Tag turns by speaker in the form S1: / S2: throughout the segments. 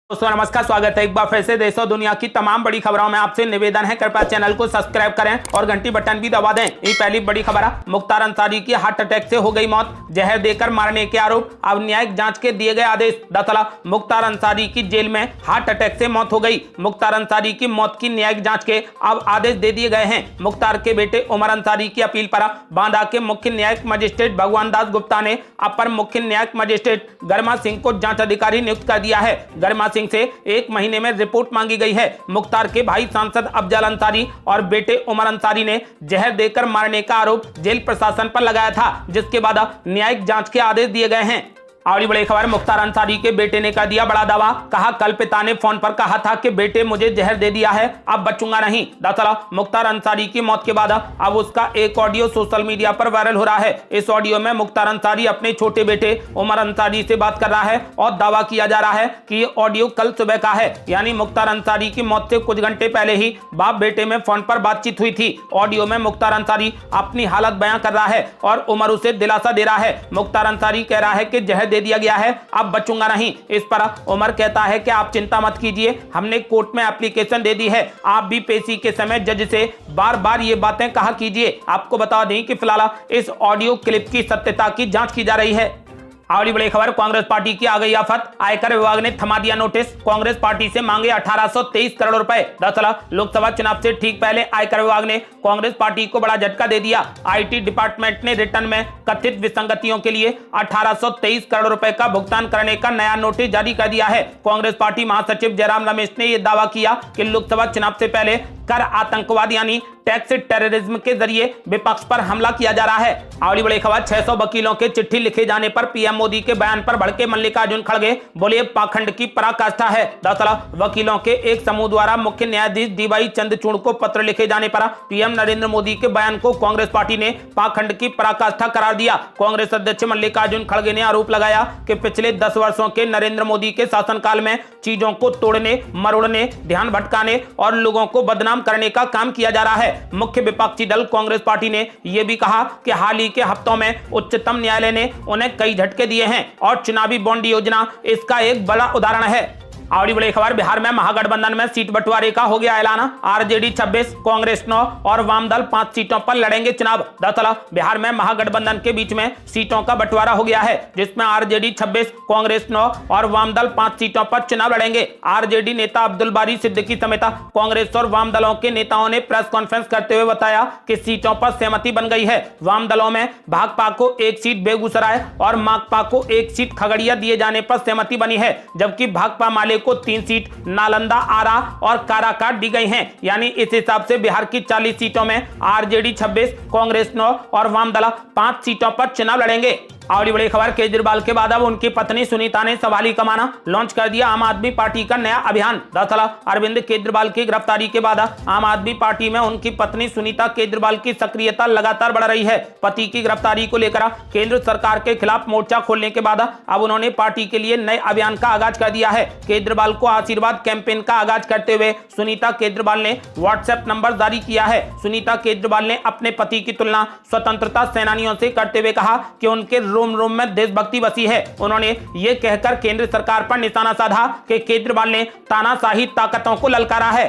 S1: दोस्तों नमस्कार, स्वागत है एक बार फिर से देश और दुनिया की तमाम बड़ी खबरों में आपसे निवेदन है, कृपया चैनल को सब्सक्राइब करें और घंटी बटन भी दबा दें। ये पहली बड़ी खबर है, मुख्तार अंसारी की हार्ट अटैक से हो गई मौत, जहर देकर मारने के आरोप, अब न्यायिक जांच के दिए गए आदेश। दरअसल मुख्तार अंसारी की जेल में हार्ट अटैक से मौत हो गई। मुख्तार अंसारी की मौत की न्यायिक जांच के अब आदेश दे दिए गए हैं। मुख्तार के बेटे उमर अंसारी की अपील पर बांदा के मुख्य न्यायिक मजिस्ट्रेट भगवान दास गुप्ता ने अपर मुख्य न्यायिक मजिस्ट्रेट गर्मा सिंह को जांच अधिकारी नियुक्त कर दिया है। गर्मा सिंह से 1 महीने में रिपोर्ट मांगी गई है। मुख्तार के भाई सांसद अफजल अंसारी और बेटे उमर अंसारी ने जहर देकर मारने का आरोप जेल प्रशासन पर लगाया था, जिसके बाद न्यायिक जांच के आदेश दिए गए हैं। और बड़ी खबर, मुख्तार अंसारी के बेटे ने कर दिया बड़ा दावा, कहा कल पिता ने फोन पर कहा था कि बेटे मुझे जहर दे दिया है, अब बचूंगा नहीं। दरअसल मुख्तार अंसारी की मौत के बाद अब उसका एक ऑडियो सोशल मीडिया पर वायरल हो रहा है। इस ऑडियो में मुख्तार अंसारी अपने छोटे बेटे उमर अंसारी से बात कर रहा है और दावा किया जा रहा है कि ये ऑडियो कल सुबह का है, यानी मुख्तार अंसारी की मौत से कुछ घंटे पहले ही बाप बेटे में फोन पर बातचीत हुई थी। ऑडियो में मुख्तार अंसारी अपनी हालत बयां कर रहा है और उमर उसे दिलासा दे रहा है। मुख्तार अंसारी कह रहा है कि जहर दे दिया गया है, अब बचूंगा नहीं। इस पर उमर कहता है कि आप चिंता मत कीजिए, हमने कोर्ट में एप्लीकेशन दे दी है, आप भी पेशी के समय जज से बार बार ये बातें कहा कीजिए। आपको बता दें कि फिलहाल इस ऑडियो क्लिप की सत्यता की जांच की जा रही है। और बड़ी खबर, कांग्रेस पार्टी की आ गई आफत, आयकर विभाग ने थमा दिया नोटिस, कांग्रेस पार्टी से मांगे 1823 करोड़ रुपए। दरअसल लोकसभा चुनाव से ठीक पहले आयकर विभाग ने कांग्रेस पार्टी को बड़ा झटका दे दिया। आईटी डिपार्टमेंट ने रिटर्न में कथित विसंगतियों के लिए 1823 करोड़ रुपए का भुगतान करने का नया नोटिस जारी कर दिया है। कांग्रेस पार्टी महासचिव जयराम रमेश ने यह दावा किया कि लोकसभा चुनाव से पहले कर आतंकवाद यानी टैक्स टेररिज्म के जरिए विपक्ष पर हमला किया जा रहा है। और बड़ी खबर, 600 वकीलों के चिट्ठी लिखे जाने पर पीएम मोदी के बयान पर भड़के मल्लिकार्जुन खड़गे, बोले पाखंड की पराकाष्ठा है। दरअसल वकीलों के एक समूह द्वारा मुख्य न्यायाधीश डीवाई चंद्रचूड़ को पत्र लिखे जाने पर पीएम नरेंद्र मोदी के बयान को कांग्रेस पार्टी ने पाखंड की पराकाष्ठा करार दिया। कांग्रेस अध्यक्ष मल्लिकार्जुन खड़गे ने आरोप लगाया कि पिछले 10 वर्षों के नरेंद्र मोदी के शासनकाल में चीजों को तोड़ने, मरोड़ने, ध्यान भटकाने और लोगों को बदनाम करने का काम किया जा रहा है। मुख्य विपक्षी दल कांग्रेस पार्टी ने यह भी कहा कि हाल ही के हफ्तों में उच्चतम न्यायालय ने उन्हें कई झटके दिए हैं और चुनावी बॉन्ड योजना इसका एक बड़ा उदाहरण है। और बड़ी खबर, बिहार में महागठबंधन में सीट बंटवारे का हो गया ऐलान, आरजेडी 26, कांग्रेस 9 और वामदल 5 सीटों पर लड़ेंगे चुनाव। दरअसल बिहार में महागठबंधन के बीच में सीटों का बंटवारा हो गया है, जिसमें आरजेडी 26, कांग्रेस 9 और वामदल 5 सीटों पर चुनाव लड़ेंगे। आरजेडी नेता अब्दुल बारी सिद्दीकी समेत कांग्रेस और वाम दलों के नेताओं ने प्रेस कॉन्फ्रेंस करते हुए बताया कि सीटों पर सहमति बन गई है। वाम दलों में भाकपा को 1 सीट बेगूसराय और माकपा को 1 सीट खगड़िया दिए जाने पर सहमति बनी है, जबकि भाकपा माले को 3 सीट नालंदा, आरा और काराकाट दी गई हैं। यानी इस हिसाब से बिहार की 40 सीटों में आरजेडी 26, कांग्रेस 9 और वामदल 5 सीटों पर चुनाव लड़ेंगे। और बड़ी खबर, केजरीवाल के बाद अब उनकी पत्नी सुनीता ने सवाली कमाना लॉन्च कर दिया आम आदमी पार्टी का नया अभियान। दरअसल अरविंद केजरीवाल की गिरफ्तारी के बाद आम आदमी पार्टी में उनकी पत्नी सुनीता केजरीवाल की सक्रियता लगातार बढ़ रही है। पति की गिरफ्तारी को लेकर केंद्र सरकार के खिलाफ मोर्चा खोलने के बाद अब उन्होंने पार्टी के लिए नए अभियान का आगाज कर दिया है। केजरीवाल को आशीर्वाद कैंपेन का आगाज करते हुए सुनीता केजरीवाल ने व्हाट्सएप नंबर जारी किया है। सुनीता केजरीवाल ने अपने पति की तुलना स्वतंत्रता सेनानियों से करते हुए कहा कि उनके रोम रोम में देशभक्ति बसी है। उन्होंने ये कहकर केंद्र सरकार पर निशाना साधा कि केजरीवाल ने तानाशाही ताकतों को ललकारा है।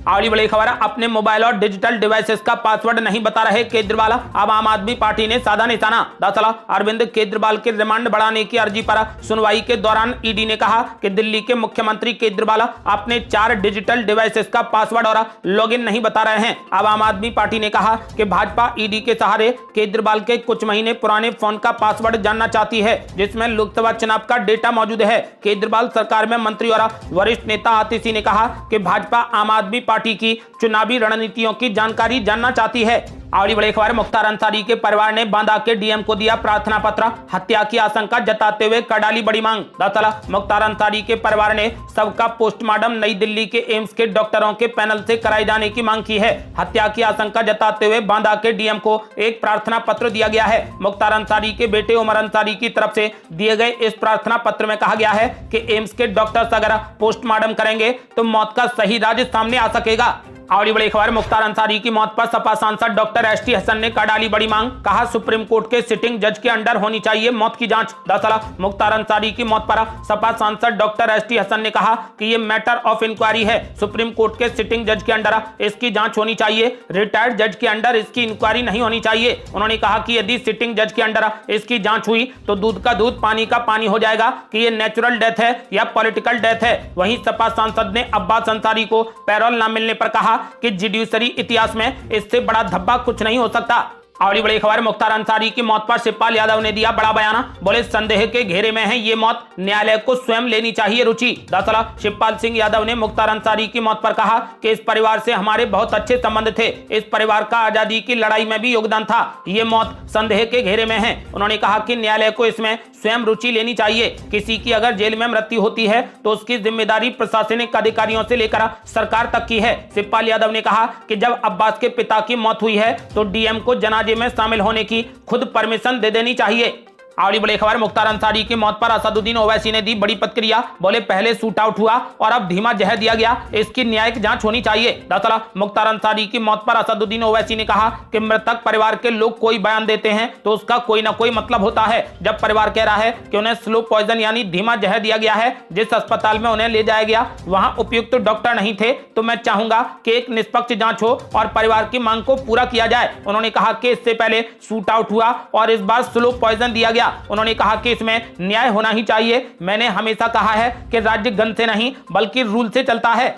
S1: और बड़ी खबर, अपने मोबाइल और डिजिटल डिवाइसेस का पासवर्ड नहीं बता रहे केजरीवाल, अब आम आदमी पार्टी ने साधा निशाना। दरअसल अरविंद केजरीवाल के रिमांड बढ़ाने की अर्जी पर सुनवाई के दौरान ईडी ने कहा कि दिल्ली के मुख्यमंत्री केजरीवाल अपने 4 डिजिटल डिवाइसेस का पासवर्ड और लॉगिन नहीं बता रहे हैं। अब आम आदमी पार्टी ने कहा कि भाजपा ईडी के सहारे केजरीवाल के कुछ महीने पुराने फोन का पासवर्ड जानना चाहती है, जिसमें लोकसभा चुनाव का डेटा मौजूद है। केजरीवाल सरकार में मंत्री और वरिष्ठ नेता आतिशी ने कहा कि भाजपा आम आदमी पार्टी की चुनावी रणनीतियों की जानकारी जानना चाहती है। और बड़ी खबर, मुख्तार अंसारी के परिवार ने बांदा के डीएम को दिया प्रार्थना पत्र, हत्या की आशंका जताते हुए कर डाली बड़ी मांग। दरअसल मुख्तार अंसारी के परिवार ने सबका पोस्टमार्टम नई दिल्ली के एम्स के डॉक्टरों के पैनल से कराए जाने की मांग की है। हत्या की आशंका जताते हुए बांदा के डीएम को एक प्रार्थना पत्र दिया गया है। मुख्तार अंसारी के बेटे उमर अंसारी की तरफ से दिए गए इस प्रार्थना पत्र में कहा गया है कि एम्स के डॉक्टर्स अगर पोस्टमार्टम करेंगे तो मौत का सही राज सामने आ सकेगा। और बड़ी खबर, मुख्तार अंसारी की मौत पर सपा सांसद डॉक्टर एसटी हसन ने कर डाली बड़ी मांग। कहा सुप्रीम कोर्ट के सिटिंग जज के अंडर होनी चाहिए मौत की जांच। दरअसल मुख्तार अंसारी की मौत पर सपा सांसद डॉक्टर एसटी हसन ने कहा कि ये मैटर ऑफ इंक्वायरी है, सुप्रीम कोर्ट के सिटिंग जज के अंडर इसकी जांच होनी चाहिए, रिटायर्ड जज के अंडर इसकी इंक्वायरी नहीं होनी चाहिए। उन्होंने कहा कि यदि सिटिंग जज के अंडर इसकी जांच हुई तो दूध का दूध पानी का पानी हो जाएगा कि ये नेचुरल डेथ है या पॉलिटिकल डेथ है। वहीं सपा सांसद ने अब्बास अंसारी को पैरोल न मिलने पर कहा कि जुडिशरी इतिहास में इससे बड़ा धब्बा कुछ नहीं हो सकता। और बड़ी खबर, मुख्तार अंसारी की मौत पर शिवपाल यादव ने दिया बड़ा बयान। बोले संदेह के घेरे में है ये मौत, न्यायालय को स्वयं लेनी चाहिए रुचि। दरअसल शिवपाल सिंह यादव ने मुख्तार अंसारी की मौत पर कहा कि इस परिवार से हमारे बहुत अच्छे संबंध थे, इस परिवार का आजादी की लड़ाई में भी योगदान था, ये मौत संदेह के घेरे में है। उन्होंने कहा कि न्यायालय को इसमें स्वयं रुचि लेनी चाहिए। किसी की अगर जेल में मृत्यु होती है तो उसकी जिम्मेदारी प्रशासनिक अधिकारियों से लेकर सरकार तक की है। शिवपाल यादव ने कहा कि जब अब्बास के पिता की मौत हुई है तो डीएम को जनाजे में शामिल होने की खुद परमिशन दे देनी चाहिए। और बड़ी खबर, मुख्तार अंसारी की मौत पर असदुद्दीन ओवैसी ने दी बड़ी प्रतिक्रिया। बोले पहले शूट आउट हुआ और अब धीमा जहर दिया गया, इसकी न्यायिक जांच होनी चाहिए। दरअसल मुख्तार अंसारी की मौत पर असदुद्दीन ओवैसी ने कहा कि मृतक परिवार के लोग कोई बयान देते हैं तो उसका कोई ना कोई मतलब होता है। जब परिवार कह रहा है कि उन्हें स्लो पॉइजन यानी धीमा जहर दिया गया है, जिस अस्पताल में उन्हें ले जाया गया वहां उपयुक्त डॉक्टर नहीं थे, तो मैं चाहूंगा कि एक निष्पक्ष जांच हो और परिवार की मांग को पूरा किया जाए। उन्होंने कहा कि इससे पहले शूट आउट हुआ और इस बार स्लो पॉइजन दिया गया। उन्होंने कहा कि इसमें न्याय होना ही चाहिए। मैंने हमेशा कहा है कि राज्य गन से नहीं बल्कि रूल से चलता है।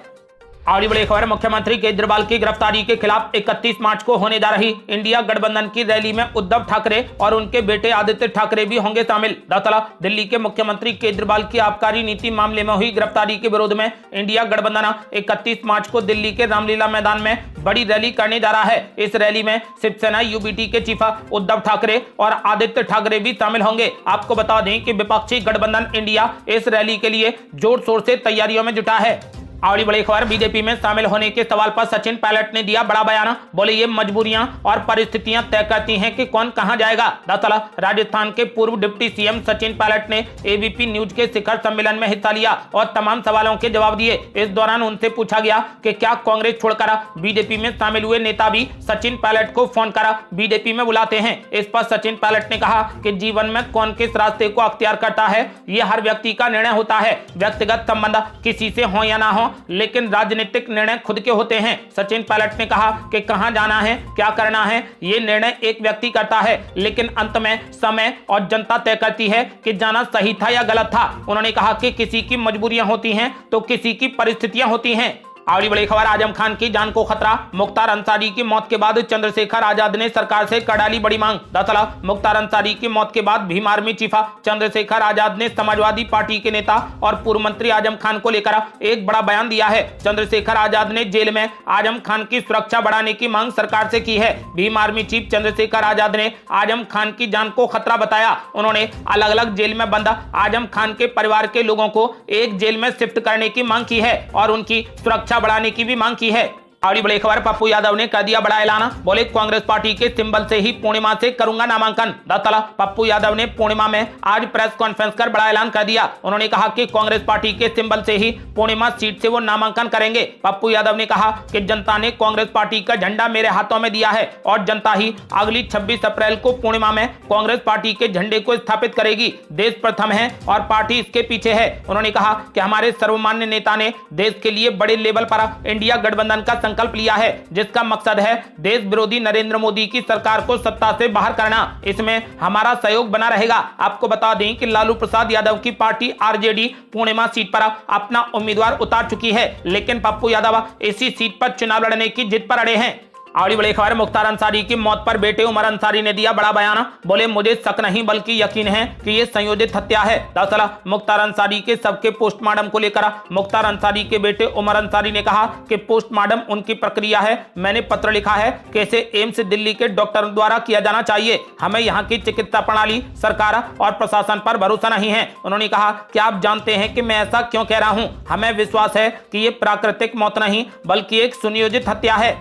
S1: और बड़ी खबर, मुख्यमंत्री केजरीवाल की गिरफ्तारी के खिलाफ 31 मार्च को होने जा रही इंडिया गठबंधन की रैली में उद्धव ठाकरे और उनके बेटे आदित्य ठाकरे भी होंगे शामिल। दरअसल दिल्ली के मुख्यमंत्री केजरीवाल की आबकारी नीति मामले में हुई गिरफ्तारी के विरोध में इंडिया गठबंधन 31 मार्च को दिल्ली के रामलीला मैदान में बड़ी रैली करने जा रहा है। इस रैली में शिवसेना यूबीटी के चीफ उद्धव ठाकरे और आदित्य ठाकरे भी शामिल होंगे। आपको बता दें कि विपक्षी गठबंधन इंडिया इस रैली के लिए जोर शोर से तैयारियों में जुटा है। और बड़ी खबर, बीजेपी में शामिल होने के सवाल पर सचिन पायलट ने दिया बड़ा बयान। बोले ये मजबूरियां और परिस्थितियां तय करती हैं कि कौन कहां जाएगा। दरअसल राजस्थान के पूर्व डिप्टी सीएम सचिन पायलट ने एबीपी न्यूज के शिखर सम्मेलन में हिस्सा लिया और तमाम सवालों के जवाब दिए। इस दौरान उनसे पूछा गया कि क्या कांग्रेस छोड़कर बीजेपी में शामिल हुए नेता भी सचिन पायलट को फोन कर बीजेपी में बुलाते हैं। इस पर सचिन पायलट ने कहा कि जीवन में कौन किस रास्ते को अख्तियार करता है ये हर व्यक्ति का निर्णय होता है। व्यक्तिगत संबंध किसी से हो या ना हो, लेकिन राजनीतिक निर्णय खुद के होते हैं। सचिन पायलट ने कहा कि कहां जाना है, क्या करना है, ये निर्णय एक व्यक्ति करता है, लेकिन अंत में समय और जनता तय करती है कि जाना सही था या गलत था। उन्होंने कहा कि किसी की मजबूरियां होती हैं तो किसी की परिस्थितियां होती हैं। और बड़ी खबर, आजम खान की जान को खतरा। मुख्तार अंसारी की मौत के बाद चंद्रशेखर आजाद ने सरकार से कर डाली बड़ी मांग। दरअसल मुख्तार अंसारी की मौत के बाद भीम आर्मी चीफ चंद्रशेखर आजाद ने समाजवादी पार्टी के नेता और पूर्व मंत्री आजम खान को लेकर एक बड़ा बयान दिया है। चंद्रशेखर आजाद ने जेल में आजम खान की सुरक्षा बढ़ाने की मांग सरकार से की है। भीम आर्मी चीफ चंद्रशेखर आजाद ने आजम खान की जान को खतरा बताया। उन्होंने अलग अलग जेल में बंद आजम खान के परिवार के लोगों को एक जेल में शिफ्ट करने की मांग की है और उनकी सुरक्षा बढ़ाने की भी मांग की है। और बड़ी खबर, पप्पू यादव ने कर दिया बड़ा ऐलान। बोले कांग्रेस पार्टी के सिंबल से ही पूर्णिमा से करूंगा नामांकन। दरअसल पप्पू यादव ने पूर्णिमा में आज प्रेस कॉन्फ्रेंस कर बड़ा ऐलान कर दिया। उन्होंने कहा कि कांग्रेस पार्टी के सिंबल से ही पूर्णिमा सीट से वो नामांकन करेंगे। पप्पू यादव ने कहा कि जनता ने कांग्रेस पार्टी का झंडा मेरे हाथों में दिया है और जनता ही अगली 26 अप्रैल को पूर्णिमा में कांग्रेस पार्टी के झंडे को स्थापित करेगी। देश प्रथम है और पार्टी इसके पीछे है। उन्होंने कहा कि हमारे सर्वमान्य नेता ने देश के लिए बड़े लेवल पर इंडिया गठबंधन का संकल्प लिया है, जिसका मकसद है देश विरोधी नरेंद्र मोदी की सरकार को सत्ता से बाहर करना। इसमें हमारा सहयोग बना रहेगा। आपको बता दें कि लालू प्रसाद यादव की पार्टी आरजेडी पूर्णिमा सीट पर अपना उम्मीदवार उतार चुकी है, लेकिन पप्पू यादव इसी सीट पर चुनाव लड़ने की जिद पर अड़े हैं। और बड़ी खबर, मुख्तार अंसारी की मौत पर बेटे उमर अंसारी ने दिया बड़ा बयान। बोले मुझे शक नहीं बल्कि यकीन है कि ये संयोजित हत्या है। दरअसल मुख्तार अंसारी के शव के पोस्टमार्टम को लेकर मुख्तार अंसारी के बेटे उमर अंसारी ने कहा कि पोस्टमार्टम उनकी प्रक्रिया है। मैंने पत्र लिखा है कि इसे एम्स दिल्ली के डॉक्टरों द्वारा किया जाना चाहिए। हमें यहाँ की चिकित्सा प्रणाली, सरकार और प्रशासन पर भरोसा नहीं है। उन्होंने कहा कि आप जानते हैं कि मैं ऐसा क्यों कह रहा हूँ। हमें विश्वास है कि ये प्राकृतिक मौत नहीं बल्कि एक सुनियोजित हत्या है।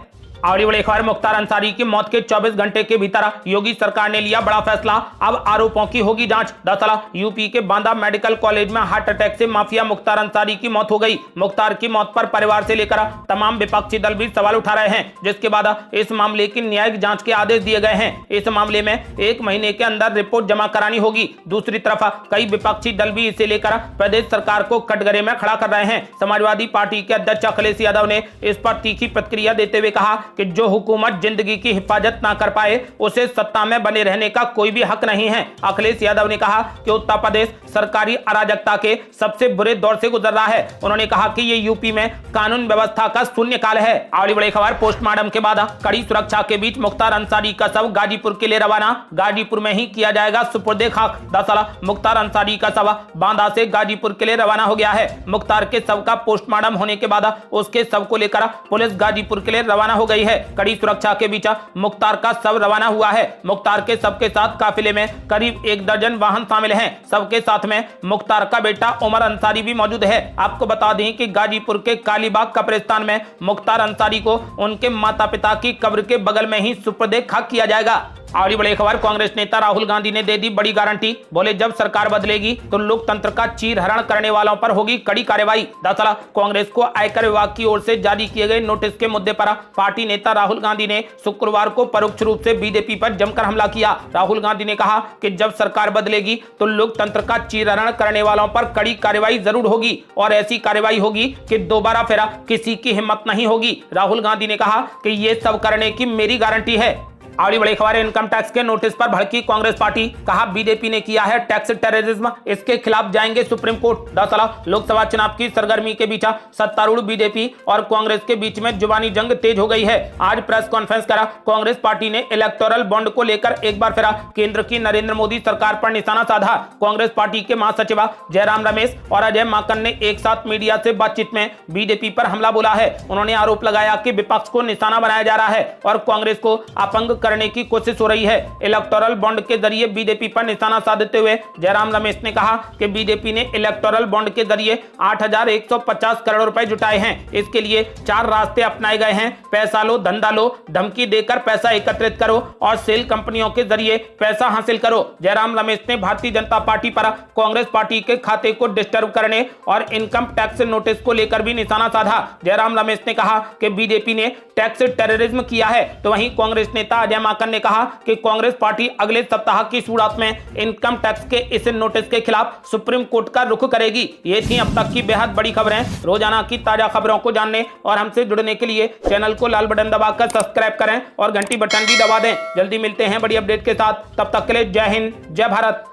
S1: और बड़ी खबर, मुख्तार अंसारी की मौत के 24 घंटे के भीतर योगी सरकार ने लिया बड़ा फैसला। अब आरोपों की होगी जांच। दरअसल यूपी के बांदा मेडिकल कॉलेज में हार्ट अटैक से माफिया मुख्तार अंसारी की मौत हो गई। मुख्तार की मौत पर परिवार से लेकर तमाम विपक्षी दल भी सवाल उठा रहे हैं, जिसके बाद इस मामले की न्यायिक जांच के आदेश दिए गए हैं। इस मामले में 1 महीने के अंदर रिपोर्ट जमा करानी होगी। दूसरी तरफ कई विपक्षी दल भी इसे लेकर प्रदेश सरकार को कटघरे में खड़ा कर रहे हैं। समाजवादी पार्टी के अध्यक्ष अखिलेश यादव ने इस पर तीखी प्रतिक्रिया देते हुए कहा कि जो हुकूमत जिंदगी की हिफाजत ना कर पाए उसे सत्ता में बने रहने का कोई भी हक नहीं है। अखिलेश यादव ने कहा कि उत्तर प्रदेश सरकारी अराजकता के सबसे बुरे दौर से गुजर रहा है। उन्होंने कहा कि ये यूपी में कानून व्यवस्था का शून्य काल है। आगे बड़ी खबर, पोस्टमार्टम के बाद कड़ी सुरक्षा के बीच मुख्तार अंसारी का शव गाजीपुर के लिए रवाना। गाजीपुर में ही किया जाएगा सुपुर्दे खाक। दरअसल मुख्तार अंसारी का शव बांदा से गाजीपुर के लिए रवाना हो गया है। मुख्तार के शव का पोस्टमार्टम होने के बाद उसके शव को लेकर पुलिस गाजीपुर के लिए रवाना हो गई है। कड़ी सुरक्षा के बीच मुख्तार का शव रवाना हुआ है। मुख्तार के शव के साथ काफिले में करीब 1 दर्जन वाहन शामिल हैं। शव के साथ में मुख्तार का बेटा उमर अंसारी भी मौजूद है। आपको बता दें कि गाजीपुर के कालीबाग कब्रिस्तान में मुख्तार अंसारी को उनके माता पिता की कब्र के बगल में ही सुपुर्दे खाक किया जाएगा। और बड़ी खबर, कांग्रेस नेता राहुल गांधी ने दे दी बड़ी गारंटी। बोले जब सरकार बदलेगी तो लोकतंत्र का चीरहरण करने वालों पर होगी कड़ी कार्रवाई। दरअसल कांग्रेस को आयकर विभाग की ओर से जारी किए गए नोटिस के मुद्दे पर पार्टी नेता राहुल गांधी ने शुक्रवार को परोक्ष रूप से बीजेपी पर जमकर हमला किया। राहुल गांधी ने कहा कि जब सरकार बदलेगी तो लोकतंत्र का चीरहरण करने वालों पर कड़ी कार्रवाई जरूर होगी और ऐसी कार्रवाई होगी कि दोबारा फिर किसी की हिम्मत नहीं होगी। राहुल गांधी ने कहा कि ये सब करने की मेरी गारंटी है। आगे बड़ी खबर, इनकम टैक्स के नोटिस पर भड़की कांग्रेस पार्टी। कहा बीजेपी ने किया है टैक्स टेररिज्म, इसके खिलाफ जाएंगे सुप्रीम कोर्ट। दरअसल लोकसभा चुनाव की सरगर्मी के बीच सत्तारूढ़ बीजेपी और कांग्रेस के बीच में जुबानी जंग तेज हो गई है। आज प्रेस कॉन्फ्रेंस करा कांग्रेस पार्टी ने इलेक्टोरल बॉन्ड को लेकर एक बार फिर केंद्र की नरेंद्र मोदी सरकार पर निशाना साधा। कांग्रेस पार्टी के महासचिव जयराम रमेश और अजय माकन ने एक साथ मीडिया से बातचीत में बीजेपी पर हमला बोला है। उन्होंने आरोप लगाया कि विपक्ष को निशाना बनाया जा रहा है और कांग्रेस को अपंग करने की कोशिश हो रही है। इलेक्टोरल बॉन्ड के जरिए बीजेपी पर निशाना साधते हुए जयराम रमेश ने कहा कि बीजेपी ने इलेक्टोरल बॉन्ड के जरिए 8,150 करोड़ रुपए जुटाए हैं। इसके लिए 4 रास्ते अपनाए गए हैं। पैसा लो, धंधा लो, धमकी देकर पैसा एकत्रित करो और सेल कंपनियों के जरिए पैसा हासिल करो। जयराम रमेश ने भारतीय जनता पार्टी पर कांग्रेस पार्टी के खाते को डिस्टर्ब करने और इनकम टैक्स नोटिस को लेकर भी निशाना साधा। जयराम रमेश ने कहा कि बीजेपी ने टैक्स टेररिज्म किया है, तो वहीं कांग्रेस नेता अजय माकन ने कहा कि कांग्रेस पार्टी अगले सप्ताह की शुरुआत में इनकम टैक्स के इस नोटिस के खिलाफ सुप्रीम कोर्ट का रुख करेगी। ये थी अब तक की बेहद बड़ी खबरें। रोजाना की ताजा खबरों को जानने और हमसे जुड़ने के लिए चैनल को लाल बटन दबाकर सब्सक्राइब करें और घंटी बटन भी दबा दें। जल्दी मिलते हैं बड़ी अपडेट के साथ, तब तक के लिए जय हिंद, जय भारत।